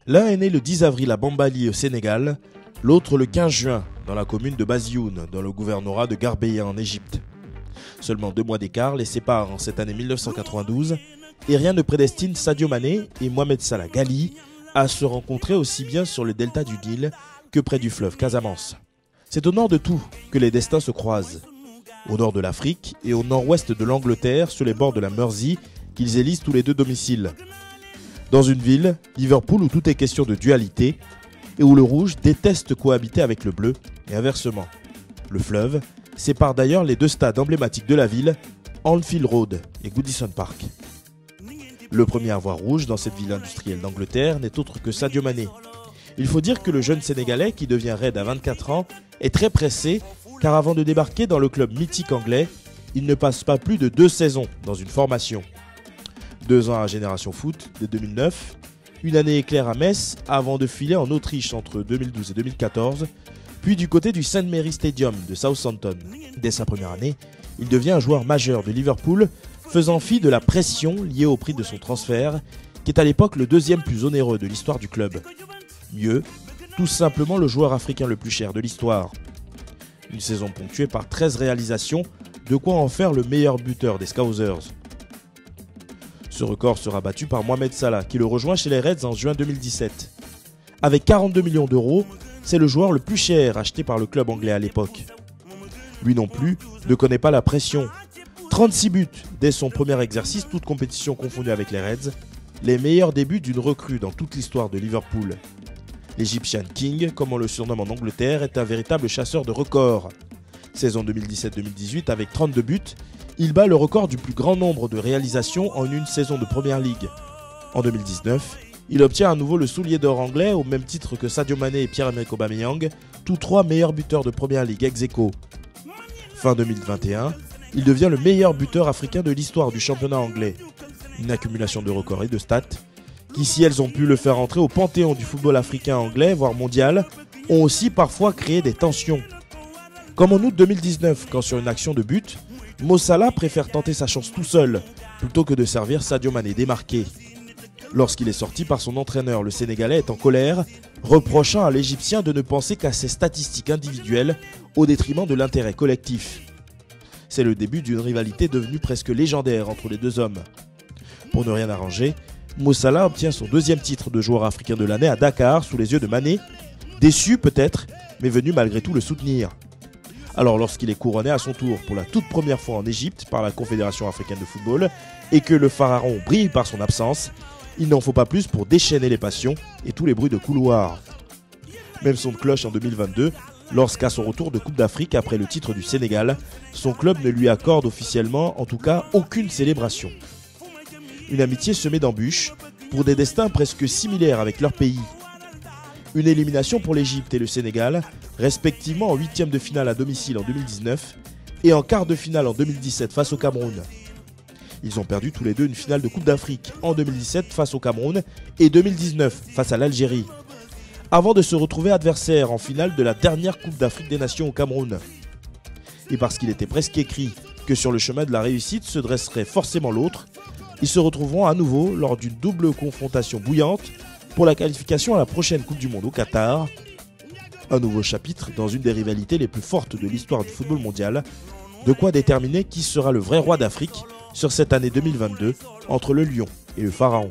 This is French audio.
L'un est né le 10 avril à Bambali au Sénégal, l'autre le 15 juin dans la commune de Bazioun, dans le gouvernorat de Garbaya en Égypte. Seulement 2 mois d'écart les séparent en cette année 1992 et rien ne prédestine Sadio Mané et Mohamed Salah Ghali à se rencontrer aussi bien sur le delta du Nil que près du fleuve Casamance. C'est au nord de tout que les destins se croisent. Au nord de l'Afrique et au nord-ouest de l'Angleterre, sur les bords de la Mersey, qu'ils élisent tous les deux domicile. Dans une ville, Liverpool, où tout est question de dualité et où le rouge déteste cohabiter avec le bleu et inversement. Le fleuve sépare d'ailleurs les 2 stades emblématiques de la ville, Anfield Road et Goodison Park. Le premier à voir rouge dans cette ville industrielle d'Angleterre n'est autre que Sadio Mané. Il faut dire que le jeune Sénégalais, qui devient raid à 24 ans, est très pressé car avant de débarquer dans le club mythique anglais, il ne passe pas plus de 2 saisons dans une formation. 2 ans à Génération Foot dès 2009, une année éclair à Metz avant de filer en Autriche entre 2012 et 2014, puis du côté du St Mary Stadium de Southampton. Dès sa première année, il devient un joueur majeur de Liverpool, faisant fi de la pression liée au prix de son transfert, qui est à l'époque le 2e plus onéreux de l'histoire du club. Mieux, tout simplement le joueur africain le plus cher de l'histoire. Une saison ponctuée par 13 réalisations, de quoi en faire le meilleur buteur des Scousers. Ce record sera battu par Mohamed Salah, qui le rejoint chez les Reds en juin 2017. Avec 42 millions d'euros, c'est le joueur le plus cher acheté par le club anglais à l'époque. Lui non plus ne connaît pas la pression. 36 buts dès son premier exercice, toute compétition confondue avec les Reds, les meilleurs débuts d'une recrue dans toute l'histoire de Liverpool. L'Egyptian King, comme on le surnomme en Angleterre, est un véritable chasseur de records. Saison 2017-2018 avec 32 buts, il bat le record du plus grand nombre de réalisations en une saison de Première Ligue. En 2019, il obtient à nouveau le soulier d'or anglais au même titre que Sadio Mané et Pierre-Emerick Aubameyang, tous 3 meilleurs buteurs de Première Ligue ex aequo. Fin 2021, il devient le meilleur buteur africain de l'histoire du championnat anglais. Une accumulation de records et de stats qui, si elles ont pu le faire entrer au panthéon du football africain anglais, voire mondial, ont aussi parfois créé des tensions. Comme en août 2019, quand sur une action de but, Mo Salah préfère tenter sa chance tout seul, plutôt que de servir Sadio Mané démarqué. Lorsqu'il est sorti par son entraîneur, le Sénégalais est en colère, reprochant à l'Égyptien de ne penser qu'à ses statistiques individuelles au détriment de l'intérêt collectif. C'est le début d'une rivalité devenue presque légendaire entre les 2 hommes. Pour ne rien arranger, Mo Salah obtient son 2e titre de joueur africain de l'année à Dakar sous les yeux de Mané, déçu peut-être, mais venu malgré tout le soutenir. Alors lorsqu'il est couronné à son tour pour la toute première fois en Égypte par la Confédération africaine de football et que le pharaon brille par son absence, il n'en faut pas plus pour déchaîner les passions et tous les bruits de couloir. Même son de cloche en 2022, lorsqu'à son retour de Coupe d'Afrique après le titre du Sénégal, son club ne lui accorde officiellement, en tout cas, aucune célébration. Une amitié semée d'embûches pour des destins presque similaires avec leur pays. Une élimination pour l'Égypte et le Sénégal, respectivement en 8e de finale à domicile en 2019 et en quart de finale en 2017 face au Cameroun. Ils ont perdu tous les deux une finale de Coupe d'Afrique en 2017 face au Cameroun et 2019 face à l'Algérie, avant de se retrouver adversaires en finale de la dernière Coupe d'Afrique des Nations au Cameroun. Et parce qu'il était presque écrit que sur le chemin de la réussite se dresserait forcément l'autre, ils se retrouveront à nouveau lors d'une double confrontation bouillante pour la qualification à la prochaine Coupe du Monde au Qatar. Un nouveau chapitre dans une des rivalités les plus fortes de l'histoire du football mondial, de quoi déterminer qui sera le vrai roi d'Afrique sur cette année 2022 entre le lion et le pharaon.